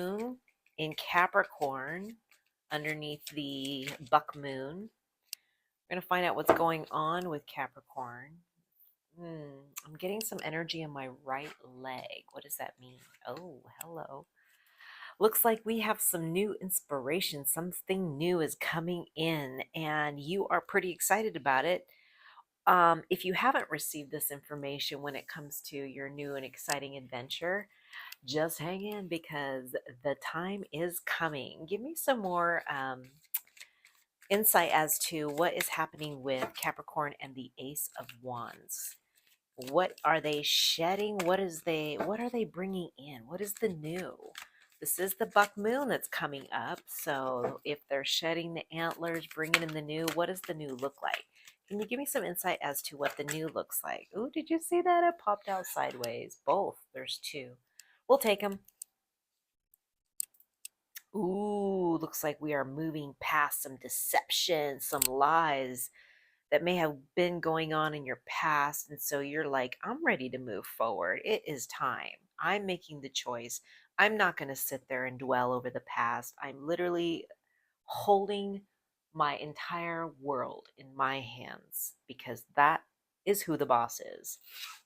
Moon in Capricorn underneath the buck moon. We're going to find out what's going on with Capricorn. I'm getting some energy in my right leg. What does that mean? Oh, hello. Looks like we have some new inspiration. Something new is coming in, and you are pretty excited about it. If you haven't received this information when it comes to your new and exciting adventure, just hang in because the time is coming. Give me some more insight as to what is happening with Capricorn and the Ace of Wands. What are they shedding? What are they bringing in? What is the new? This is the buck moon that's coming up. So if they're shedding the antlers, bringing in the new, what does the new look like? Can you give me some insight as to what the new looks like? Ooh, did you see that? It popped out sideways. Both. There's two. We'll take them. Ooh, looks like we are moving past some deception, some lies that may have been going on in your past. And so you're like, I'm ready to move forward. It is time. I'm making the choice. I'm not going to sit there and dwell over the past. I'm literally holding my entire world in my hands because that is who the boss is.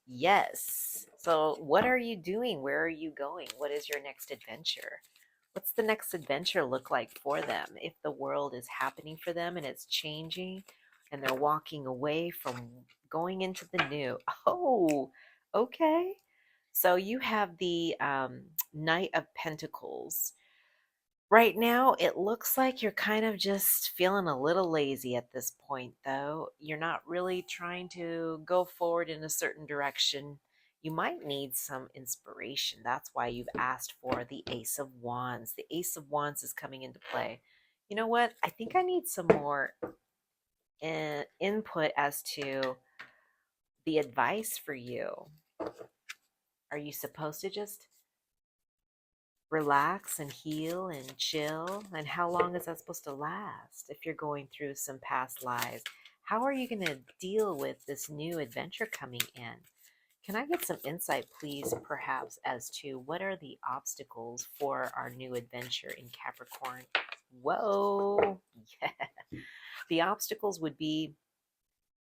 Yes. So, what are you doing? Where are you going? What is your next adventure? What's the next adventure look like for them if the world is happening for them and it's changing and they're walking away from going into the new? Oh, okay. So you have the Knight of Pentacles. Right now, it looks like you're kind of just feeling a little lazy at this point, though. You're not really trying to go forward in a certain direction. You might need some inspiration. That's why you've asked for the Ace of Wands. The Ace of Wands is coming into play. You know what? I think I need some more input as to the advice for you. Are you supposed to just relax and heal and chill? And how long is that supposed to last if you're going through some past lives? How are you going to deal with this new adventure coming in? Can I get some insight, please, perhaps, as to what are the obstacles for our new adventure in Capricorn? Whoa, yeah. The obstacles would be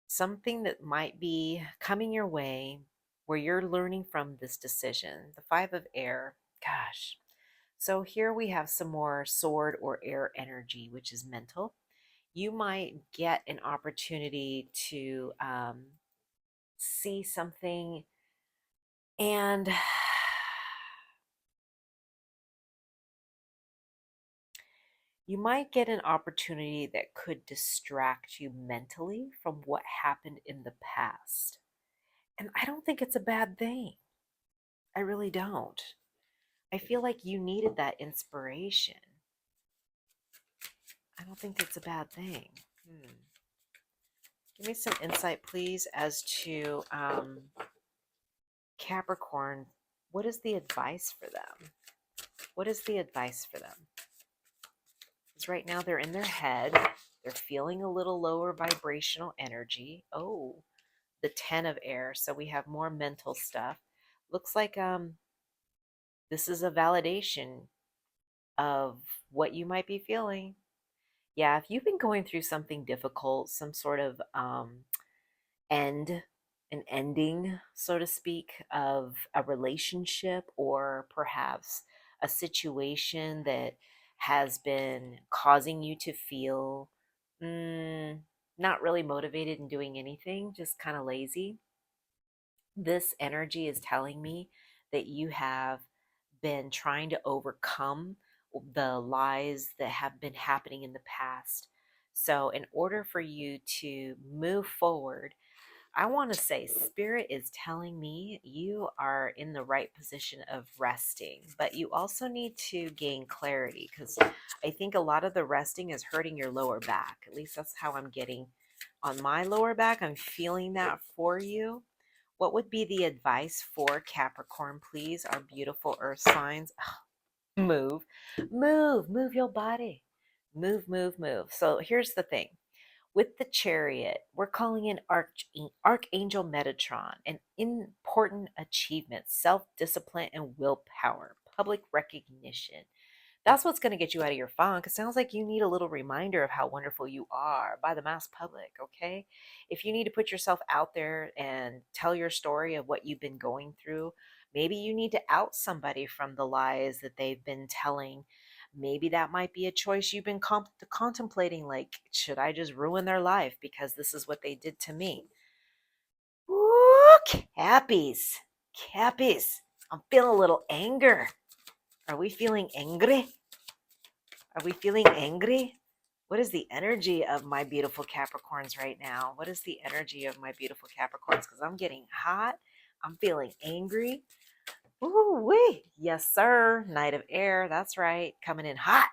something that might be coming your way where you're learning from this decision. The Five of Air, gosh, so here we have some more sword or air energy, which is mental. You might get an opportunity to see something and you might get an opportunity that could distract you mentally from what happened in the past. And I don't think it's a bad thing. I really don't. I feel like you needed that inspiration. I don't think it's a bad thing. Give me some insight, please, as to Capricorn. What is the advice for them? What is the advice for them? Because right now they're in their head. They're feeling a little lower vibrational energy. Oh, the 10 of air. So we have more mental stuff. Looks like this is a validation of what you might be feeling. Yeah, if you've been going through something difficult, some sort of end, an ending, so to speak, of a relationship or perhaps a situation that has been causing you to feel not really motivated in doing anything, just kind of lazy. This energy is telling me that you have been trying to overcome the lies that have been happening in the past. So, in order for you to move forward, I want to say spirit is telling me you are in the right position of resting, but you also need to gain clarity because I think a lot of the resting is hurting your lower back. At least that's how I'm getting on my lower back. I'm feeling that for you. What would be the advice for Capricorn, please? Our beautiful earth signs. Move, move your body. Move. So here's the thing. With the chariot, we're calling in Archangel Metatron, an important achievement, self-discipline, and willpower. public recognition. That's what's going to get you out of your funk. It sounds like you need a little reminder of how wonderful you are by the mass public, okay? If you need to put yourself out there and tell your story of what you've been going through, maybe you need to out somebody from the lies that they've been telling. Maybe that might be a choice you've been contemplating, like, should I just ruin their life because this is what they did to me? Ooh, Cappies. Cappies. I'm feeling a little anger. Are we feeling angry? Are we feeling angry? What is the energy of my beautiful Capricorns right now? What is the energy of my beautiful Capricorns? Because I'm getting hot. I'm feeling angry. Ooh, wee. Yes, sir. Knight of Air. That's right. Coming in hot.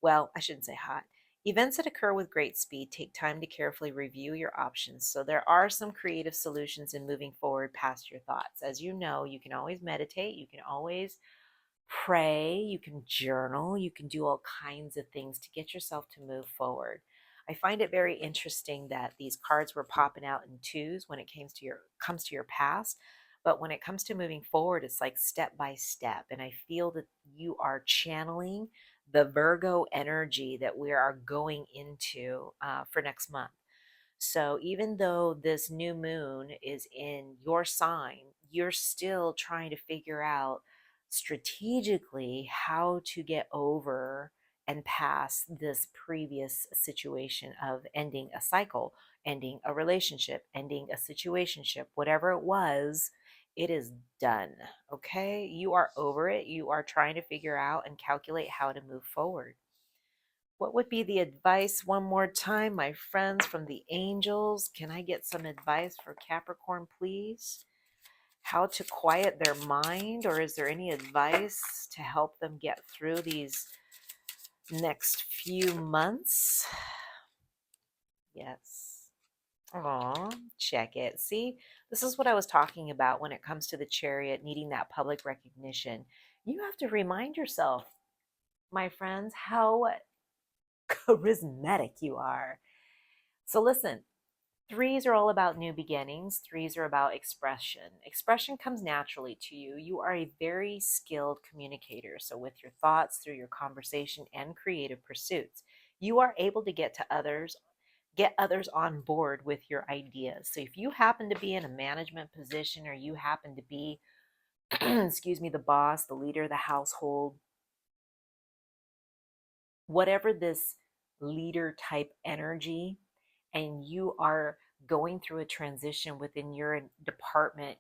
Well, I shouldn't say hot. Events that occur with great speed take time to carefully review your options. So there are some creative solutions in moving forward past your thoughts. As you know, you can always meditate. You can always pray, you can journal, you can do all kinds of things to get yourself to move forward. I find it very interesting that these cards were popping out in twos when it comes to your past, but when it comes to moving forward, it's like step by step. And I feel that you are channeling the Virgo energy that we are going into for next month. So even though this new moon is in your sign, you're still trying to figure out strategically how to get over and past this previous situation of ending a cycle, ending a relationship, ending a situationship, whatever it was, it is done. Okay? You are over it. You are trying to figure out and calculate how to move forward. What would be the advice one more time, my friends from the angels? Can I get some advice for Capricorn, please? How to quiet their mind, or is there any advice to help them get through these next few months? Yes. Aw, check it. See, this is what I was talking about when it comes to the Chariot needing that public recognition. You have to remind yourself, my friends, how charismatic you are. So listen, threes are all about new beginnings. Threes are about expression. Expression comes naturally to you. You are a very skilled communicator. So with your thoughts, through your conversation and creative pursuits, you are able to get others on board with your ideas. So if you happen to be in a management position, or you happen to be, excuse me, the boss, the leader of the household, whatever this leader type energy, and you are going through a transition within your department,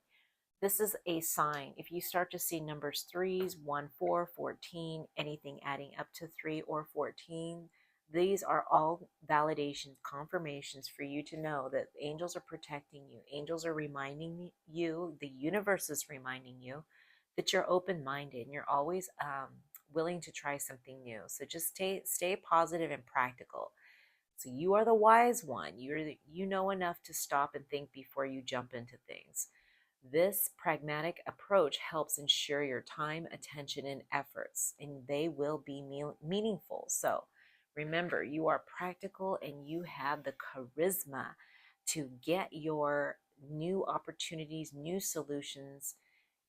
this is a sign. If you start to see numbers threes, 1, 4, 14, anything adding up to 3 or 14, these are all validations, confirmations for you to know that angels are protecting you. Angels are reminding you, the universe is reminding you that you're open-minded and you're always willing to try something new. So just stay positive and practical. So you are the wise one. You know enough to stop and think before you jump into things. This pragmatic approach helps ensure your time, attention, and efforts, and they will be meaningful. So remember, you are practical and you have the charisma to get your new opportunities, new solutions.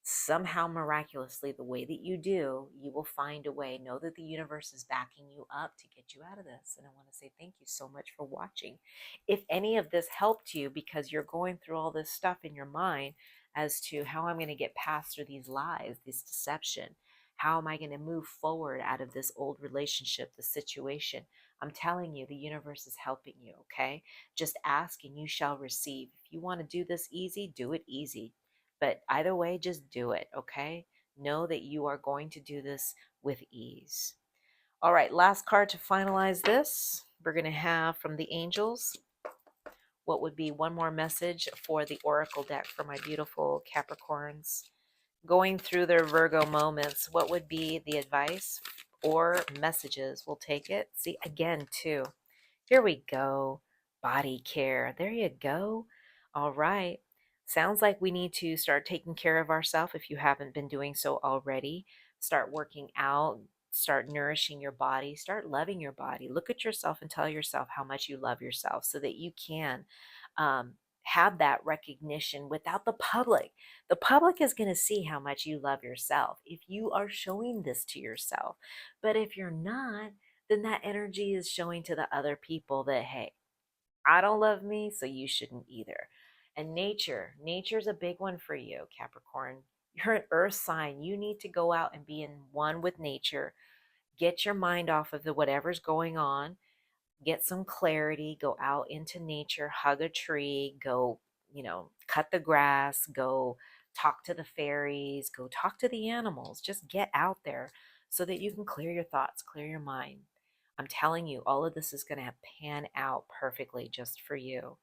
Somehow, miraculously, the way that you do, you will find a way. Know that the universe is backing you up to get you out of this. And I want to say thank you so much for watching. If any of this helped you because you're going through all this stuff in your mind as to how I'm going to get past through these lies, this deception, how am I going to move forward out of this old relationship, this situation, I'm telling you, the universe is helping you, okay? Just ask and you shall receive. If you want to do this easy, do it easy. But either way, just do it, okay? Know that you are going to do this with ease. All right, last card to finalize this. We're going to have from the angels, what would be one more message for the oracle deck for my beautiful Capricorns going through their Virgo moments. What would be the advice or messages? We'll take it. See, again, too. Here we go. Body care. There you go. All right. Sounds like we need to start taking care of ourselves if you haven't been doing so already. Start working out. Start nourishing your body. Start loving your body. Look at yourself and tell yourself how much you love yourself so that you can um, have that recognition without the public. The public is going to see how much you love yourself if you are showing this to yourself. But if you're not, then that energy is showing to the other people that, hey, I don't love me, so you shouldn't either. And nature's a big one for you, Capricorn. You're an earth sign. You need to go out and be in one with nature. Get your mind off of the whatever's going on. Get some clarity. Go out into nature, hug a tree, go, cut the grass, go talk to the fairies, go talk to the animals. Just get out there so that you can clear your thoughts, clear your mind. I'm telling you, all of this is going to pan out perfectly just for you.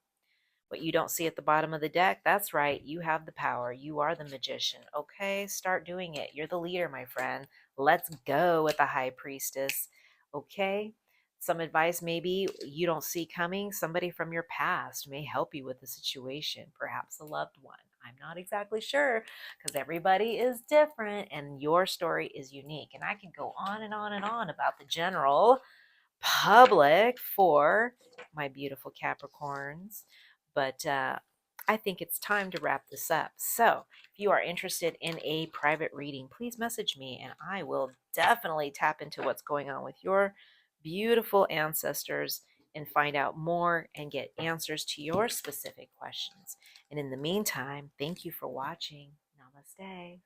What you don't see at the bottom of the deck, that's right. You have the power. You are the magician. Okay, start doing it. You're the leader, my friend. Let's go with the high priestess. Okay, some advice maybe you don't see coming. Somebody from your past may help you with the situation, perhaps a loved one. I'm not exactly sure because everybody is different and your story is unique. And I can go on and on and on about the general public for my beautiful Capricorns. But I think it's time to wrap this up. So if you are interested in a private reading, please message me and I will definitely tap into what's going on with your beautiful ancestors and find out more and get answers to your specific questions. And in the meantime, thank you for watching. Namaste.